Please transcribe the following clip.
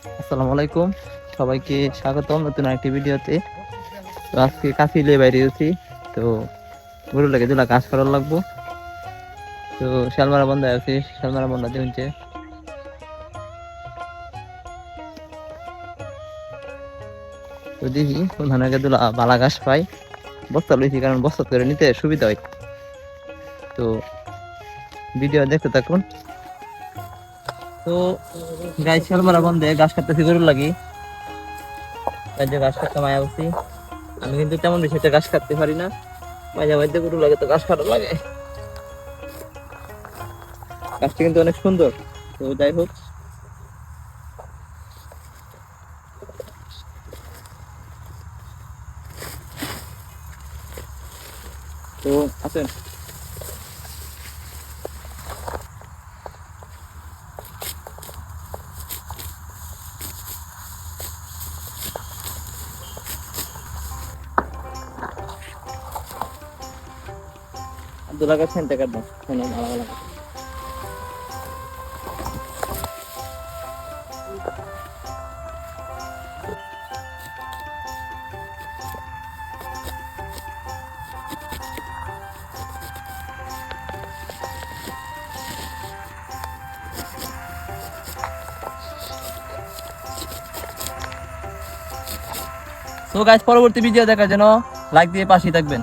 আসসালামু আলাইকুম, সবাইকে স্বাগতম নতুন একটি ভিডিওতে। তো আজকে কাছিলে বাইরে গেছি, তো গরু লাগে দুলা কাজ করার লাগবো। তো শালমারা বন্ধ আছে, শালমারা বন্ধ দিনছে। তো দেখি কোনখানে দুলা বালা ঘাস পাই, বস্তা লইছি কারণ বস্তা করে নিতে সুবিধা হয়। তো ভিডিও দেখতে থাকুন। তো গাই শালমারা বন্ধে ঘাস কাটতেছি গরুর লাগি, তাই যে ঘাস কাটতে মায়া বসি। আমি কিন্তু তেমন বেশি একটা ঘাস কাটতে পারি না, মাঝে মাঝে গরু লাগে তো ঘাস কাটা লাগে। গাছটা কিন্তু অনেক সুন্দর। তো যাই হোক, তো আছেন। আব্দুল্লাহ গাছ সেন্টে কাটবো, শোনো ভালো ভালো। তো গাইস, পরবর্তী ভিডিও দেখার জন্য লাইক দিয়ে পাশেই থাকবেন।